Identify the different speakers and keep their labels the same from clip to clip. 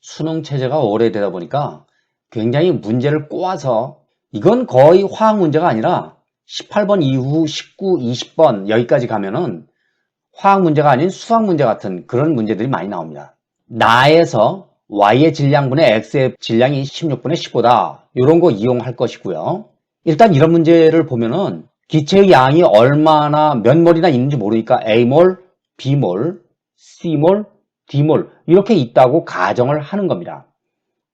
Speaker 1: 수능 체제가 오래되다 보니까 굉장히 문제를 꼬아서 이건 거의 화학 문제가 아니라 18번 이후 19, 20번 여기까지 가면은 화학 문제가 아닌 수학 문제 같은 그런 문제들이 많이 나옵니다. 나에서 y의 질량분의 x의 질량이 16분의 15다. 이런 거 이용할 것이고요. 일단 이런 문제를 보면은 기체의 양이 얼마나 몇 몰이나 있는지 모르니까 A몰, B몰, C몰, D몰 이렇게 있다고 가정을 하는 겁니다.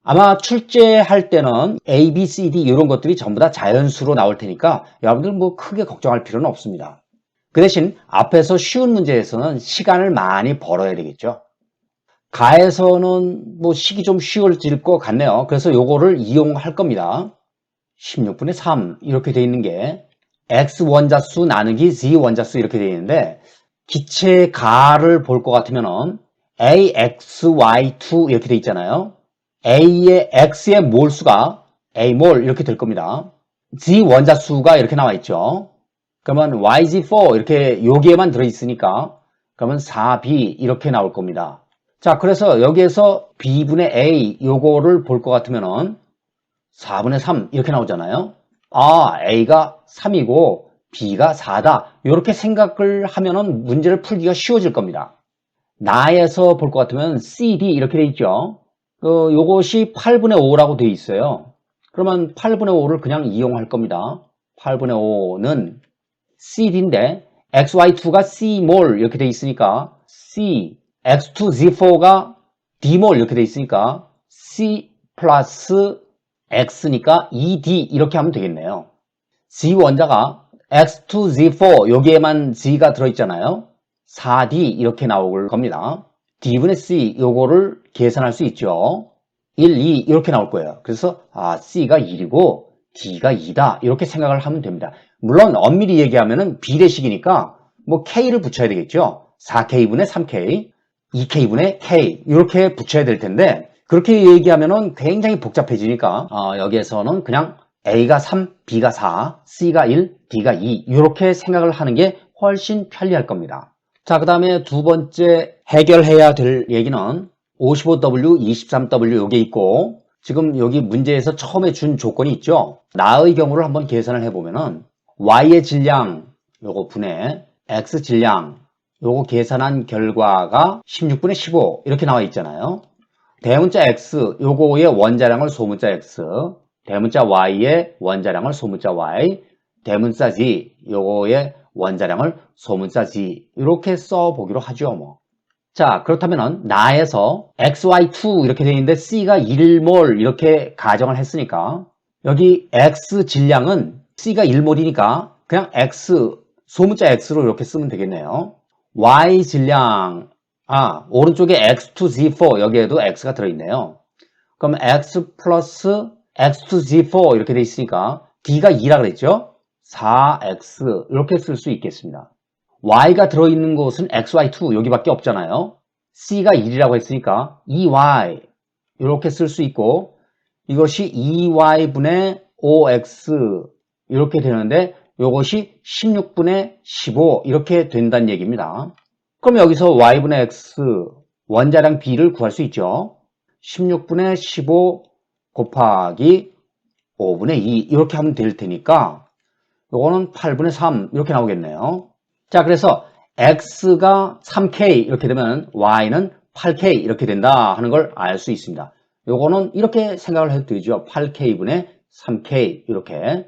Speaker 1: 아마 출제할 때는 A, B, C, D 이런 것들이 전부 다 자연수로 나올 테니까 여러분들 뭐 크게 걱정할 필요는 없습니다. 그 대신 앞에서 쉬운 문제에서는 시간을 많이 벌어야 되겠죠. 가에서는 뭐 식이 좀 쉬워질 것 같네요. 그래서 요거를 이용할 겁니다. 16분의 3 이렇게 돼 있는 게 x 원자수 나누기 z 원자수 이렇게 돼 있는데 기체 가를 볼 것 같으면은 AXY2 이렇게 돼 있잖아요. A의 X의 몰수가 A몰 이렇게 될 겁니다. Z 원자수가 이렇게 나와 있죠. 그러면 YG4 이렇게 여기에만 들어있으니까 그러면 4B 이렇게 나올 겁니다. 자, 그래서 여기에서 B분의 A 요거를 볼 것 같으면은 4분의 3 이렇게 나오잖아요. 아, A가 3이고 B가 4다. 이렇게 생각을 하면은 문제를 풀기가 쉬워질 겁니다. 나에서 볼 것 같으면 CD 이렇게 돼 있죠. 요것이 8분의 5라고 돼 있어요. 그러면 8분의 5를 그냥 이용할 겁니다. 8분의 5는 CD인데 XY2가 C몰 이렇게 돼 있으니까 C, X2Z4가 D몰 이렇게 돼 있으니까 C 플러스 X니까 ED 이렇게 하면 되겠네요. Z 원자가 X2Z4 여기에만 Z가 들어있잖아요. 4D 이렇게 나올 겁니다. D분의 C 요거를 계산할 수 있죠. 1, 2 이렇게 나올 거예요. 그래서 C가 1이고 D가 2다 이렇게 생각을 하면 됩니다. 물론 엄밀히 얘기하면은 비례식이니까 뭐 K를 붙여야 되겠죠. 4K분의 3K, 2K분의 K 이렇게 붙여야 될 텐데 그렇게 얘기하면은 굉장히 복잡해지니까 여기에서는 그냥 A가 3, B가 4, C가 1, D가 2 이렇게 생각을 하는 게 훨씬 편리할 겁니다. 자, 그 다음에 두 번째 해결해야 될 얘기는 55W, 23W 요게 있고 지금 여기 문제에서 처음에 준 조건이 있죠. 나의 경우를 한번 계산을 해보면은 Y의 질량 요거 분의 X 질량 요거 계산한 결과가 16분의 15 이렇게 나와 있잖아요. 대문자 X 요거의 원자량을 소문자 X, 대문자 Y의 원자량을 소문자 Y, 대문자 Z 요거의 원자량을 소문자 Z 이렇게 써보기로 하죠. 뭐. 자, 그렇다면은 나에서 XY2 이렇게 되어 있는데 C가 1몰 이렇게 가정을 했으니까 여기 X 질량은 C가 1몰이니까 그냥 X 소문자 X로 이렇게 쓰면 되겠네요. Y 질량 오른쪽에 X2Z4 여기에도 X가 들어있네요. 그럼 X 플러스 X2Z4 이렇게 돼 있으니까 D가 2라 그랬죠? 4X 이렇게 쓸 수 있겠습니다. Y가 들어있는 곳은 XY2 여기밖에 없잖아요. C가 1이라고 했으니까 2Y 이렇게 쓸 수 있고 이것이 2Y분의 5X 이렇게 되는데 이것이 16분의 15 이렇게 된다는 얘기입니다. 그럼 여기서 Y분의 X 원자량 B를 구할 수 있죠. 16분의 15 곱하기 5분의 2 이렇게 하면 될 테니까 요거는 8분의 3 이렇게 나오겠네요. 자, 그래서 X가 3K 이렇게 되면 Y는 8K 이렇게 된다 하는 걸 알 수 있습니다. 요거는 이렇게 생각을 해도 되죠. 8K분의 3K 이렇게.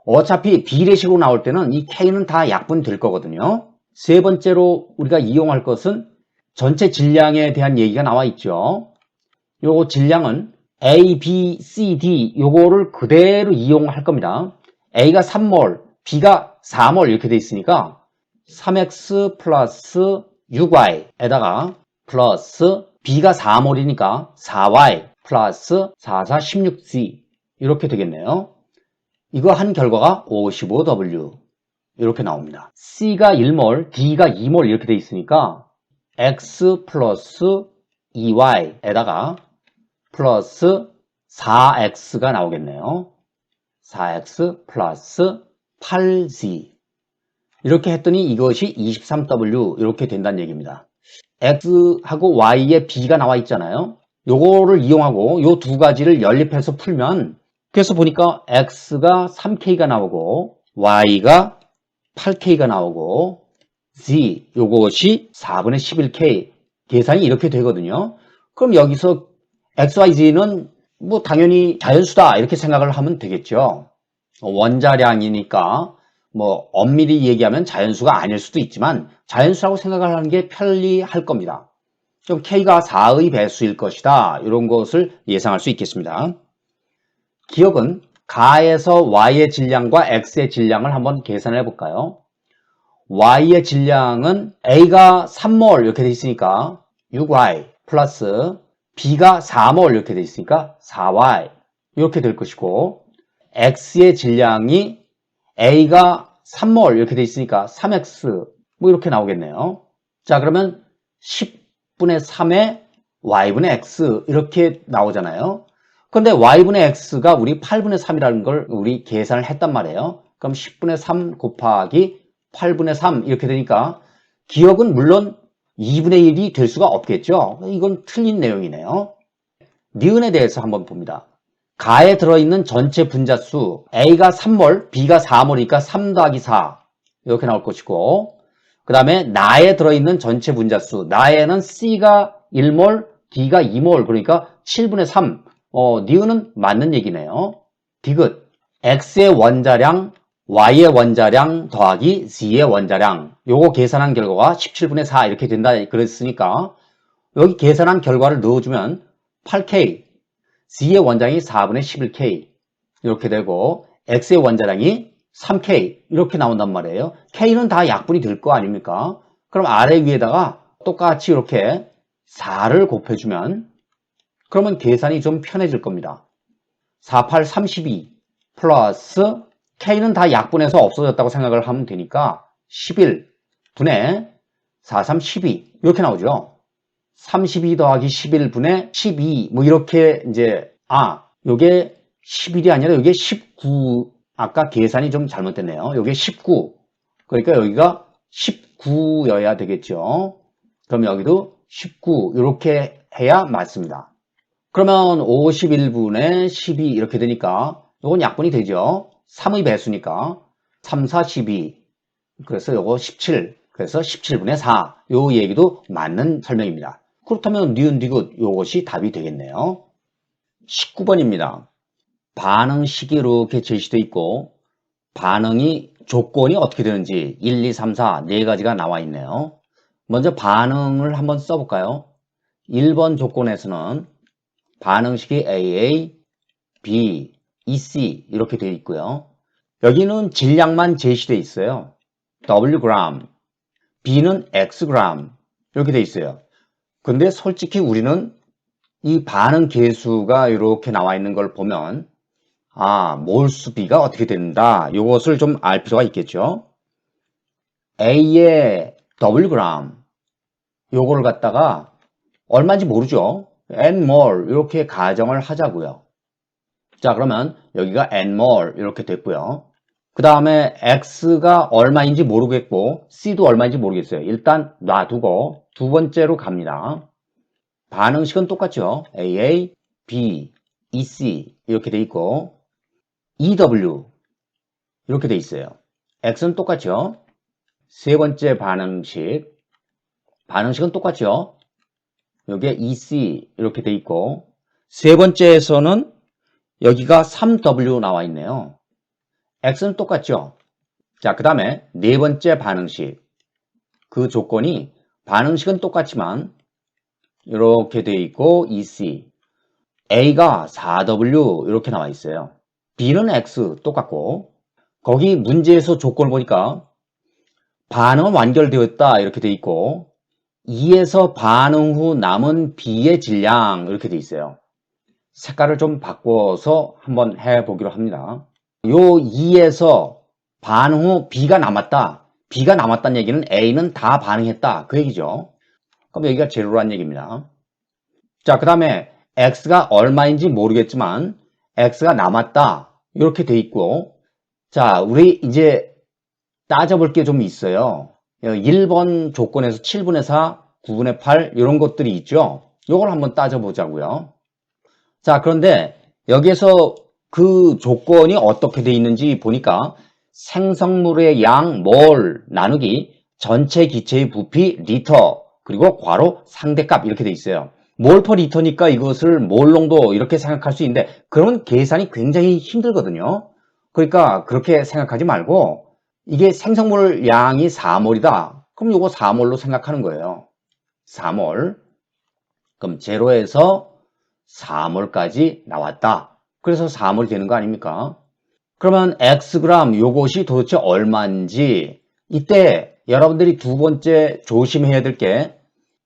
Speaker 1: 어차피 비례식으로 나올 때는 이 K는 다 약분될 거거든요. 세 번째로 우리가 이용할 것은 전체 질량에 대한 얘기가 나와 있죠. 요거 질량은 A, B, C, D 요거를 그대로 이용할 겁니다. A가 3몰, B가 4몰 이렇게 돼 있으니까 3X 플러스 6Y에다가 플러스 B가 4몰이니까 4Y 플러스 4, 4, 16Z 이렇게 되겠네요. 이거 한 결과가 55W 이렇게 나옵니다. C가 1몰, D가 2몰 이렇게 돼 있으니까 X 플러스 2Y에다가 플러스 4X가 나오겠네요. 4X 플러스 8Z 이렇게 했더니 이것이 23W 이렇게 된다는 얘기입니다. X하고 Y에 B가 나와 있잖아요. 요거를 이용하고 요 두 가지를 연립해서 풀면 그래서 보니까 x가 3k가 나오고 y가 8k가 나오고 z 요것이 4분의 11k 계산이 이렇게 되거든요. 그럼 여기서 x, y, z는 뭐 당연히 자연수다 이렇게 생각을 하면 되겠죠. 원자량이니까 뭐 엄밀히 얘기하면 자연수가 아닐 수도 있지만 자연수라고 생각을 하는 게 편리할 겁니다. 그럼 k가 4의 배수일 것이다. 이런 것을 예상할 수 있겠습니다. 기억은 가에서 y의 질량과 x의 질량을 한번 계산해 볼까요? y의 질량은 a가 3몰 이렇게 돼 있으니까 6y 플러스 b가 4몰 이렇게 돼 있으니까 4y 이렇게 될 것이고 x의 질량이 a가 3몰 이렇게 돼 있으니까 3x 뭐 이렇게 나오겠네요. 자, 그러면 10분의 3에 y분의 x 이렇게 나오잖아요. 근데 y분의 x가 우리 8분의 3이라는 걸 우리 계산을 했단 말이에요. 그럼 10분의 3 곱하기 8분의 3 이렇게 되니까 기억은 물론 2분의 1이 될 수가 없겠죠. 이건 틀린 내용이네요. 니은에 대해서 한번 봅니다. 가에 들어있는 전체 분자수 A가 3몰, B가 4몰이니까 3 더하기 4 이렇게 나올 것이고 그 다음에 나에 들어있는 전체 분자수 나에는 C가 1몰, D가 2몰 그러니까 7분의 3 니은은 맞는 얘기네요. 디귿 X의 원자량, Y의 원자량 더하기 Z의 원자량 요거 계산한 결과가 17분의 4 이렇게 된다 그랬으니까 여기 계산한 결과를 넣어주면 8K Z의 원자량이 4분의 11K 이렇게 되고 X의 원자량이 3K 이렇게 나온단 말이에요. K는 다 약분이 될 거 아닙니까? 그럼 아래 위에다가 똑같이 이렇게 4를 곱해주면 그러면 계산이 좀 편해질 겁니다. 4, 8, 32 플러스 K는 다 약분해서 없어졌다고 생각을 하면 되니까 11분의 4, 3, 12 이렇게 나오죠. 32 더하기 11분의 12 뭐 이렇게 이제 요게 11이 아니라 요게 19 아까 계산이 좀 잘못됐네요. 요게 19 그러니까 여기가 19여야 되겠죠. 그럼 여기도 19 이렇게 해야 맞습니다. 그러면 51분의 12 이렇게 되니까 요건 약분이 되죠. 3의 배수니까 3, 4, 12 그래서 요거 17 그래서 17분의 4 요 얘기도 맞는 설명입니다. 그렇다면 니은 디귿 요것이 답이 되겠네요. 19번입니다. 반응식이 이렇게 제시되어 있고 반응이 조건이 어떻게 되는지 1, 2, 3, 4 네 가지가 나와 있네요. 먼저 반응을 한번 써볼까요? 1번 조건에서는 반응식이 AA, B, EC 이렇게 되어 있고요. 여기는 질량만 제시되어 있어요. Wg, B는 Xg 이렇게 되어 있어요. 근데 솔직히 우리는 이 반응 계수가 이렇게 나와 있는 걸 보면 몰수 비가 어떻게 된다. 이것을 좀 알 필요가 있겠죠. A의 Wg 요거를 갖다가 얼마인지 모르죠. Nmol 이렇게 가정을 하자고요. 자, 그러면 여기가 Nmol 이렇게 됐고요. 그 다음에 X가 얼마인지 모르겠고 C도 얼마인지 모르겠어요. 일단 놔두고 두 번째로 갑니다. 반응식은 똑같죠. AA, B, EC 이렇게 돼 있고 EW 이렇게 돼 있어요. X는 똑같죠. 세 번째 반응식은 똑같죠. 여기에 EC 이렇게 돼 있고 세 번째에서는 여기가 3W 나와 있네요. X는 똑같죠. 자, 그 다음에 네 번째 반응식 그 조건이 반응식은 똑같지만 이렇게 돼 있고 EC A가 4W 이렇게 나와 있어요. B는 X 똑같고 거기 문제에서 조건을 보니까 반응은 완결되었다 이렇게 돼 있고 2에서 반응 후 남은 B의 질량 이렇게 돼 있어요. 색깔을 좀 바꿔서 한번 해보기로 합니다. 요 2에서 반응 후 B가 남았다. B가 남았다는 얘기는 A는 다 반응했다. 그 얘기죠. 그럼 여기가 제로란 얘기입니다. 자, 그 다음에 X가 얼마인지 모르겠지만 X가 남았다. 이렇게 돼 있고 자, 우리 이제 따져볼 게 좀 있어요. 1번 조건에서 7분의 4, 9분의 8 이런 것들이 있죠. 요걸 한번 따져보자고요. 자, 그런데 여기에서 그 조건이 어떻게 돼 있는지 보니까 생성물의 양, 몰, 나누기, 전체 기체의 부피, 리터, 그리고 괄호, 상대값 이렇게 돼 있어요. 몰 퍼 리터니까 이것을 몰 농도 이렇게 생각할 수 있는데 그런 계산이 굉장히 힘들거든요. 그러니까 그렇게 생각하지 말고 이게 생성물 양이 4몰이다. 그럼 요거 4몰로 생각하는 거예요. 4몰. 그럼 제로에서 4몰까지 나왔다. 그래서 4몰이 되는 거 아닙니까? 그러면 Xg 요것이 도대체 얼마인지 이때 여러분들이 두 번째 조심해야 될 게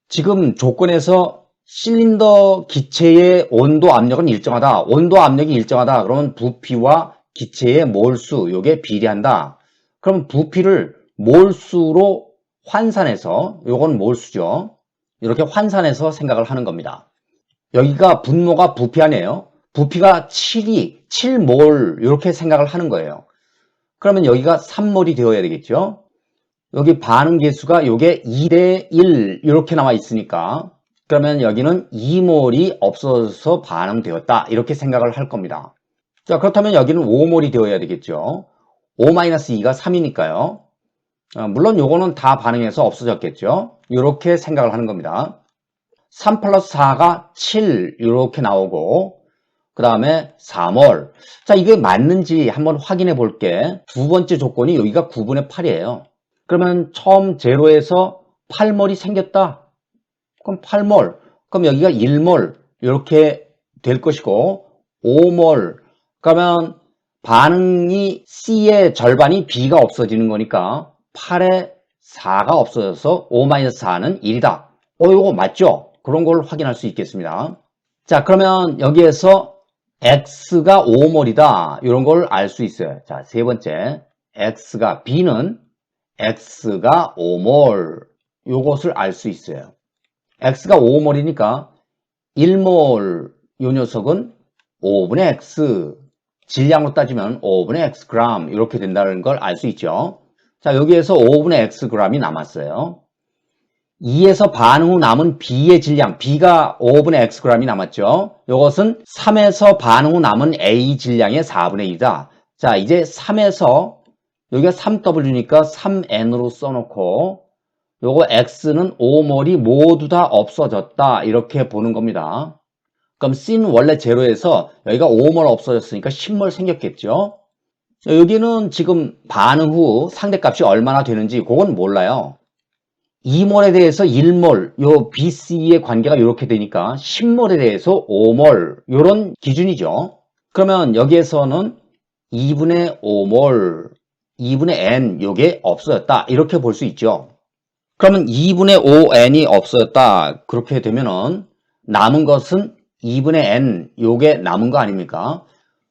Speaker 1: 지금 조건에서 실린더 기체의 온도 압력은 일정하다. 온도 압력이 일정하다. 그러면 부피와 기체의 몰수 요게 비례한다. 그럼 부피를 몰수로 환산해서 요건 몰수죠. 이렇게 환산해서 생각을 하는 겁니다. 여기가 분모가 부피 아니에요. 부피가 7몰 이렇게 생각을 하는 거예요. 그러면 여기가 3몰이 되어야 되겠죠. 여기 반응 계수가 요게 2대 1 이렇게 나와 있으니까 그러면 여기는 2몰이 없어져서 반응되었다 이렇게 생각을 할 겁니다. 자, 그렇다면 여기는 5몰이 되어야 되겠죠. 5-2가 3이니까요. 물론 요거는 다 반응해서 없어졌겠죠. 이렇게 생각을 하는 겁니다. 3 플러스 4가 7 이렇게 나오고 그 다음에 4몰. 자, 이게 맞는지 한번 확인해 볼게. 두 번째 조건이 여기가 9분의 8이에요. 그러면 처음 제로에서 8몰이 생겼다. 그럼 8몰. 그럼 여기가 1몰 이렇게 될 것이고 5몰. 그러면 반응이 C의 절반이 B가 없어지는 거니까 8에 4가 없어져서 5-4는 1이다. 이거 맞죠? 그런 걸 확인할 수 있겠습니다. 자, 그러면 여기에서 X가 5몰이다. 이런 걸 알 수 있어요. 자, 세 번째. B는 X가 5몰. 요것을 알 수 있어요. X가 5몰이니까 1몰 요 녀석은 5분의 X. 질량으로 따지면 5분의 Xg 이렇게 된다는 걸 알 수 있죠. 자, 여기에서 5분의 Xg이 남았어요. 2에서 반응 후 남은 B의 질량, B가 5분의 Xg이 남았죠. 이것은 3에서 반응 후 남은 A 질량의 4분의 1이다. 자, 이제 3에서 여기가 3W니까 3N으로 써놓고 요거 X는 5몰이 모두 다 없어졌다. 이렇게 보는 겁니다. 그럼 C는 원래 제로에서 여기가 5몰 없어졌으니까 10몰 생겼겠죠. 여기는 지금 반응 후 상대값이 얼마나 되는지 그건 몰라요. 2몰에 대해서 1몰, 요 BC의 관계가 이렇게 되니까 10몰에 대해서 5몰, 요런 기준이죠. 그러면 여기에서는 2분의 5몰, 2분의 N, 요게 없어졌다. 이렇게 볼 수 있죠. 그러면 2분의 5N이 없어졌다. 그렇게 되면은 남은 것은 2분의 N, 요게 남은 거 아닙니까?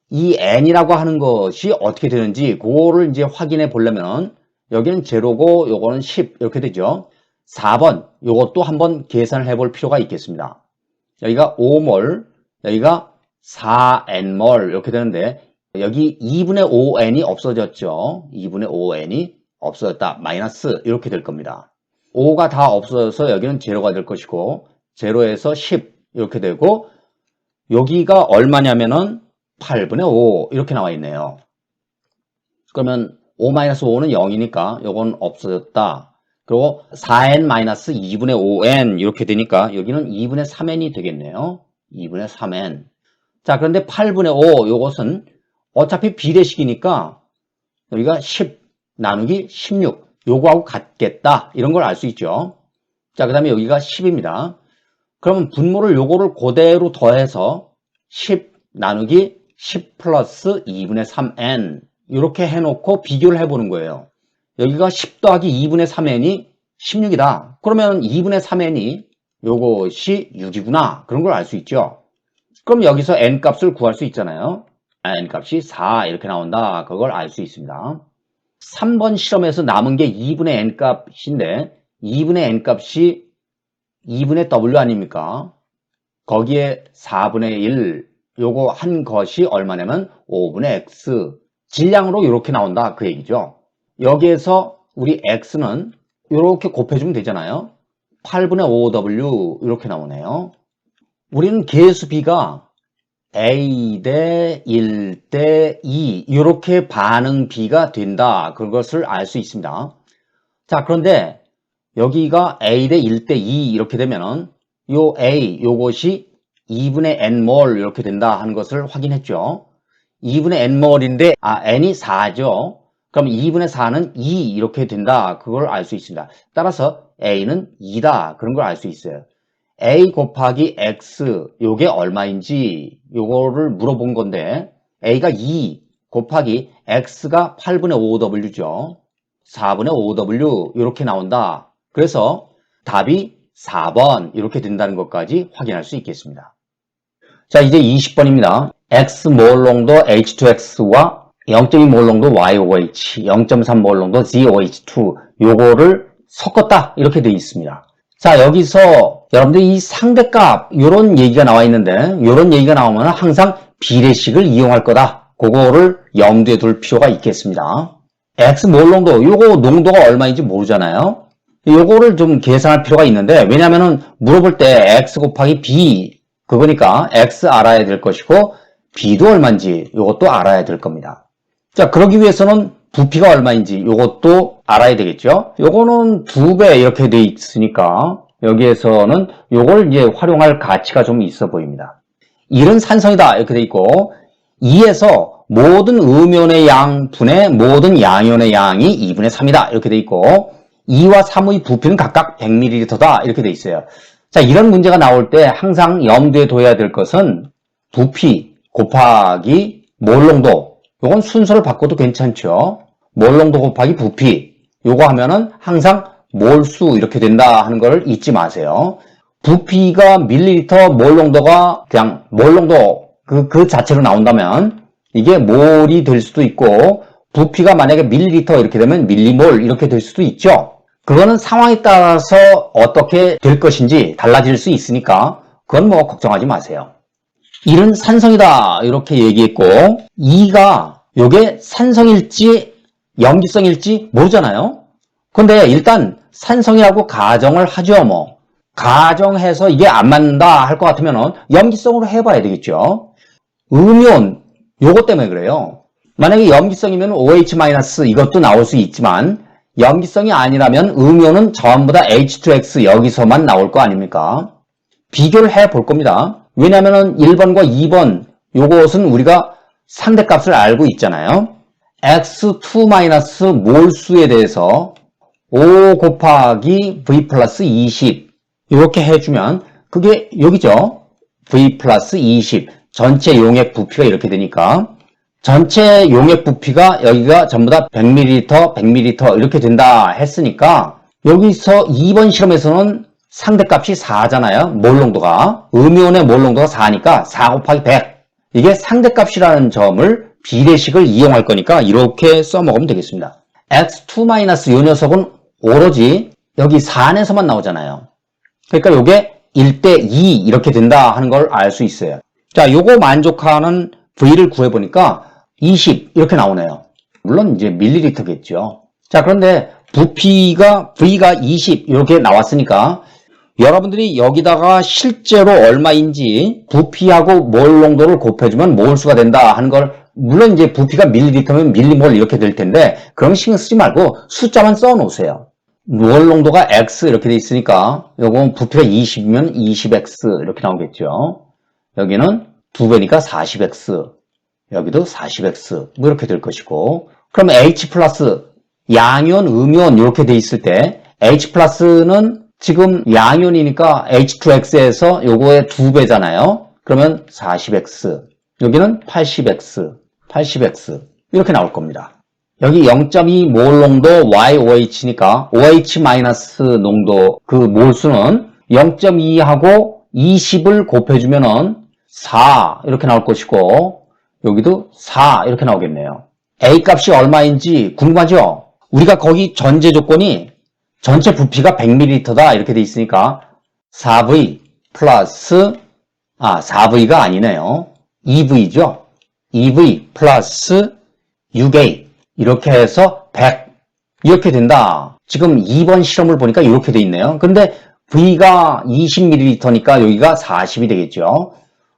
Speaker 1: 이 N이라고 하는 것이 어떻게 되는지 그거를 이제 확인해 보려면 여기는 제로고 요거는 10 이렇게 되죠. 4번 요것도 한번 계산을 해볼 필요가 있겠습니다. 여기가 5몰, 여기가 4N몰 이렇게 되는데 여기 2분의 5N이 없어졌죠. 2분의 5N이 없어졌다. 마이너스 이렇게 될 겁니다. 5가 다 없어져서 여기는 제로가 될 것이고 제로에서 10 이렇게 되고 여기가 얼마냐면은 8분의 5 이렇게 나와 있네요. 그러면 5-5는 0이니까 요건 없어졌다. 그리고 4n-2분의 5n 이렇게 되니까 여기는 2분의 3n이 되겠네요. 2분의 3n. 자, 그런데 8분의 5 요것은 어차피 비례식이니까 여기가 10 나누기 16 요거하고 같겠다. 이런 걸 알 수 있죠. 자, 그 다음에 여기가 10입니다. 그러면 분모를 요거를 그대로 더해서 10 나누기 10 플러스 2분의 3n 이렇게 해놓고 비교를 해보는 거예요. 여기가 10 더하기 2분의 3n이 16이다. 그러면 2분의 3n이 요것이 6이구나. 그런 걸 알 수 있죠. 그럼 여기서 n 값을 구할 수 있잖아요. n 값이 4 이렇게 나온다. 그걸 알 수 있습니다. 3번 실험에서 남은 게 2분의 n 값인데 2분의 n 값이 2분의 w 아닙니까? 거기에 4분의 1 요거 한 것이 얼마냐면 5분의 x 질량으로 이렇게 나온다 그 얘기죠. 여기에서 우리 x는 이렇게 곱해주면 되잖아요. 8분의 5w 이렇게 나오네요. 우리는 계수 B가 A 대 1 대 2 이렇게 반응 B가 된다. 그것을 알 수 있습니다. 자, 그런데 여기가 A 대 1 대 2 이렇게 되면은 요 A 요것이 2분의 N몰 이렇게 된다 하는 것을 확인했죠. 2분의 N몰인데 N이 4죠. 그럼 2분의 4는 2 이렇게 된다. 그걸 알 수 있습니다. 따라서 A는 2다. 그런 걸 알 수 있어요. A 곱하기 X 요게 얼마인지 요거를 물어본 건데 A가 2 곱하기 X가 8분의 5W죠. 4분의 5W 이렇게 나온다. 그래서 답이 4번 이렇게 된다는 것까지 확인할 수 있겠습니다. 자, 이제 20번입니다. X몰 농도 H2X와 0.2 몰 농도 YOH, 0.3 몰 농도 ZOH2 요거를 섞었다 이렇게 되어 있습니다. 자, 여기서 여러분들이 이 상대값 이런 얘기가 나와 있는데 이런 얘기가 나오면 항상 비례식을 이용할 거다. 그거를 염두에 둘 필요가 있겠습니다. X몰 농도 요거 농도가 얼마인지 모르잖아요. 요거를 좀 계산할 필요가 있는데 왜냐면은 물어볼 때 X 곱하기 B 그거니까 X 알아야 될 것이고 B도 얼마인지 요것도 알아야 될 겁니다. 자, 그러기 위해서는 부피가 얼마인지 요것도 알아야 되겠죠. 요거는 2배 이렇게 돼 있으니까 여기에서는 요걸 이제 활용할 가치가 좀 있어 보입니다. 1은 산성이다 이렇게 돼 있고 2에서 모든 음연의 양 분의 모든 양연의 양이 2분의 3이다 이렇게 돼 있고 2와 3의 부피는 각각 100ml다 이렇게 돼 있어요. 자, 이런 문제가 나올 때 항상 염두에 둬야 될 것은 부피 곱하기 몰 농도 요건 순서를 바꿔도 괜찮죠. 몰 농도 곱하기 부피 요거 하면은 항상 몰수 이렇게 된다 하는 걸 잊지 마세요. 부피가 밀리리터 몰 농도가 그냥 몰 농도 그 자체로 나온다면 이게 몰이 될 수도 있고 부피가 만약에 밀리리터 이렇게 되면 밀리몰 이렇게 될 수도 있죠. 그거는 상황에 따라서 어떻게 될 것인지 달라질 수 있으니까 그건 뭐 걱정하지 마세요. 1은 산성이다 이렇게 얘기했고 2가 요게 산성일지 염기성일지 모르잖아요. 근데 일단 산성이라고 가정을 하죠. 뭐 가정해서 이게 안 맞는다 할 것 같으면 염기성으로 해봐야 되겠죠. 음이온 요것 때문에 그래요. 만약에 염기성이면 OH- 이것도 나올 수 있지만 염기성이 아니라면 음이온은 전부 다 H2X 여기서만 나올 거 아닙니까? 비교를 해 볼 겁니다. 왜냐면은 1번과 2번 요것은 우리가 상대값을 알고 있잖아요. X2- 몰수에 대해서 5 곱하기 V 플러스 20 이렇게 해주면 그게 여기죠. V 플러스 20 전체 용액 부피가 이렇게 되니까 전체 용액 부피가 여기가 전부 다 100ml, 100ml 이렇게 된다 했으니까 여기서 2번 실험에서는 상대값이 4잖아요. 몰 농도가. 음이온의 몰 농도가 4니까 4 곱하기 100. 이게 상대값이라는 점을 비례식을 이용할 거니까 이렇게 써먹으면 되겠습니다. X2- 이 녀석은 오로지 여기 4안에서만 나오잖아요. 그러니까 이게 1대 2 이렇게 된다 하는 걸 알 수 있어요. 자, 요거 만족하는 V를 구해보니까 20 이렇게 나오네요. 물론 이제 밀리리터겠죠. 자, 그런데 부피가 V가 20 이렇게 나왔으니까 여러분들이 여기다가 실제로 얼마인지 부피하고 몰 농도를 곱해주면 몰수가 된다 하는 걸 물론 이제 부피가 밀리리터면 밀리몰 이렇게 될 텐데 그럼 신경 쓰지 말고 숫자만 써 놓으세요. 몰 농도가 X 이렇게 돼 있으니까 요건 부피가 20이면 20X 이렇게 나오겠죠. 여기는 2배니까 40X 여기도 40X 뭐 이렇게 될 것이고 그럼 H 플러스 양이온, 음이온 이렇게 돼 있을 때 H 플러스는 지금 양이온이니까 H2X에서 요거의 2배잖아요. 그러면 40X 여기는 80X 80X 이렇게 나올 겁니다. 여기 0.2 몰 농도 YOH니까 OH- 농도 그 몰수는 0.2하고 20을 곱해주면은 4 이렇게 나올 것이고 여기도 4 이렇게 나오겠네요. A 값이 얼마인지 궁금하죠? 우리가 거기 전제 조건이 전체 부피가 100ml다 이렇게 돼 있으니까 4V 플러스 4V가 아니네요. 2V죠. 2V 플러스 6A 이렇게 해서 100 이렇게 된다. 지금 2번 실험을 보니까 이렇게 돼 있네요. 근데 V가 20ml니까 여기가 40이 되겠죠.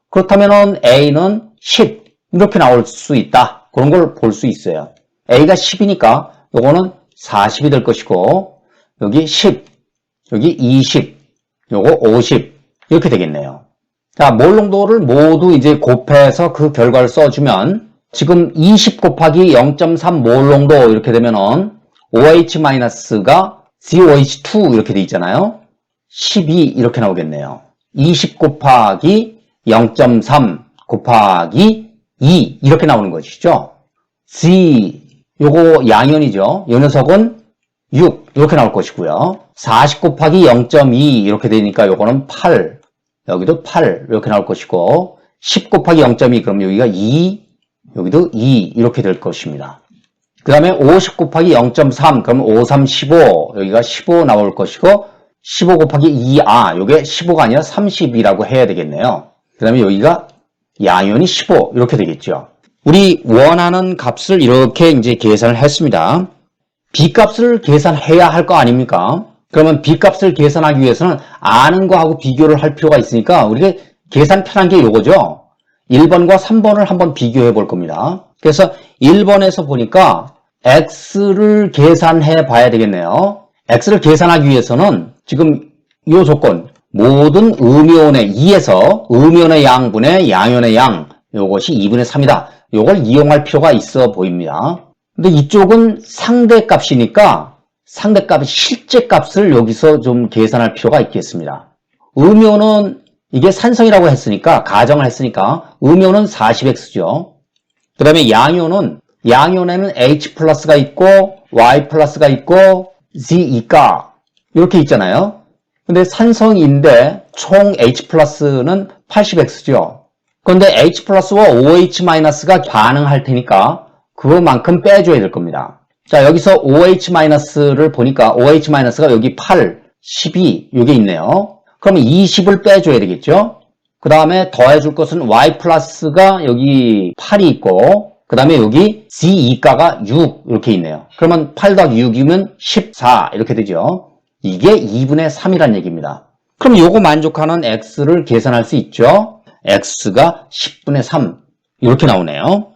Speaker 1: 그렇다면은 A는 10 이렇게 나올 수 있다. 그런 걸 볼 수 있어요. A가 10이니까 요거는 40이 될 것이고 여기 10, 여기 20, 요거 50 이렇게 되겠네요. 자, 몰 농도를 모두 이제 곱해서 그 결과를 써주면 지금 20 곱하기 0.3 몰 농도 이렇게 되면은 OH-가 COH2 이렇게 돼 있잖아요. 12 이렇게 나오겠네요. 20 곱하기 0.3 곱하기 2 이렇게 나오는 것이죠. C 요거 양이온이죠. 이 녀석은 6 이렇게 나올 것이고요. 40 곱하기 0.2 이렇게 되니까 요거는 8 여기도 8 이렇게 나올 것이고 10 곱하기 0.2 그럼 여기가 2 여기도 2 이렇게 될 것입니다. 그 다음에 50 곱하기 0.3 그럼 5, 3, 15 여기가 15 나올 것이고 15 곱하기 2 요게 15가 아니라 30이라고 해야 되겠네요. 그 다음에 여기가 양이온이 15 이렇게 되겠죠. 우리 원하는 값을 이렇게 이제 계산을 했습니다. B 값을 계산해야 할 거 아닙니까? 그러면 B 값을 계산하기 위해서는 아는 거하고 비교를 할 필요가 있으니까 우리가 계산 편한 게 요거죠. 1번과 3번을 한번 비교해 볼 겁니다. 그래서 1번에서 보니까 X를 계산해 봐야 되겠네요. X를 계산하기 위해서는 지금 이 조건 모든 음이온의 2에서 음이온의 양분의 양이온의 양 요것이 2분의 3이다. 요걸 이용할 필요가 있어 보입니다. 근데 이쪽은 상대값이니까 상대값의 실제값을 여기서 좀 계산할 필요가 있겠습니다. 음이온은 이게 산성이라고 했으니까 가정을 했으니까 음이온은 40X죠. 그 다음에 양이온에는 H 플러스가 있고 Y 플러스가 있고 Z2가 이렇게 있잖아요. 근데 산성인데 총 H 플러스는 80X죠. 그런데 H 플러스와 OH 마이너스가 반응할 테니까 그것만큼 빼줘야 될 겁니다. 자, 여기서 OH-를 보니까 OH-가 여기 8, 12 이게 있네요. 그러면 20을 빼줘야 되겠죠. 그 다음에 더해줄 것은 Y 플러스가 여기 8이 있고 그 다음에 여기 Z2가가 6 이렇게 있네요. 그러면 8 더하기 6이면 14 이렇게 되죠. 이게 2분의 3이란 얘기입니다. 그럼 요거 만족하는 X를 계산할 수 있죠. X가 10분의 3 이렇게 나오네요.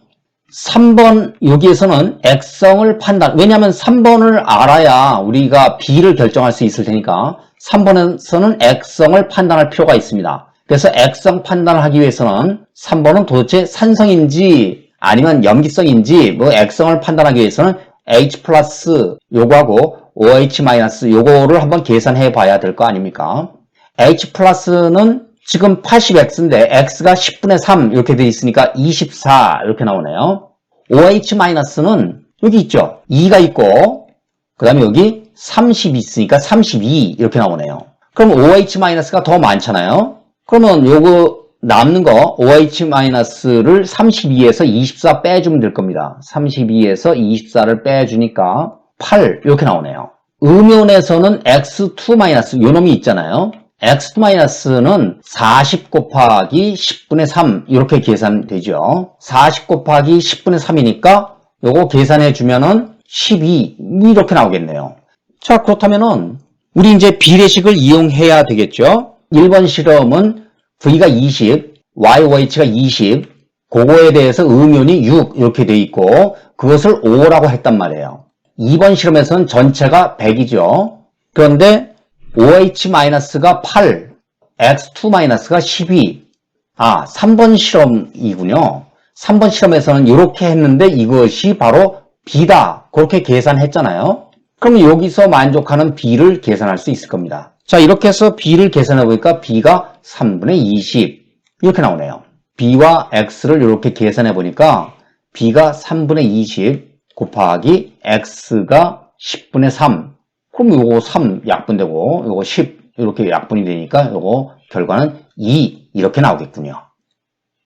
Speaker 1: 3번 여기에서는 X성을 판단 왜냐하면 3번을 알아야 우리가 B를 결정할 수 있을 테니까 3번에서는 X성을 판단할 필요가 있습니다. 그래서 X성 판단을 하기 위해서는 3번은 도대체 산성인지 아니면 염기성인지 뭐 X성을 판단하기 위해서는 H 플러스 요거하고 OH 마이너스 요거를 한번 계산해 봐야 될 거 아닙니까? H 플러스는 지금 80X인데 X가 10분의 3 이렇게 되어 있으니까 24 이렇게 나오네요. OH-는 여기 있죠. 2가 있고 그 다음에 여기 30이 있으니까 32 이렇게 나오네요. 그럼 OH-가 더 많잖아요. 그러면 요거 남는 거 OH-를 32에서 24 빼주면 될 겁니다. 32에서 24를 빼주니까 8 이렇게 나오네요. 음이온에서는 X2- 요 놈이 있잖아요. X2-는 40 곱하기 10분의 3 이렇게 계산되죠. 40 곱하기 10분의 3이니까 요거 계산해 주면은 12 이렇게 나오겠네요. 자, 그렇다면은 우리 이제 비례식을 이용해야 되겠죠. 1번 실험은 V가 20, YOH가 20, 그거에 대해서 음이온이 6 이렇게 돼 있고 그것을 5라고 했단 말이에요. 2번 실험에서는 전체가 100이죠. 그런데 OH-가 8, X2-가 12. 3번 실험이군요. 3번 실험에서는 이렇게 했는데 이것이 바로 B다. 그렇게 계산했잖아요. 그럼 여기서 만족하는 B를 계산할 수 있을 겁니다. 자, 이렇게 해서 B를 계산해 보니까 B가 3분의 20 이렇게 나오네요. B와 X를 이렇게 계산해 보니까 B가 3분의 20 곱하기 X가 10분의 3 그럼 요거 3 약분되고 요거 10 이렇게 약분이 되니까 요거 결과는 2 이렇게 나오겠군요.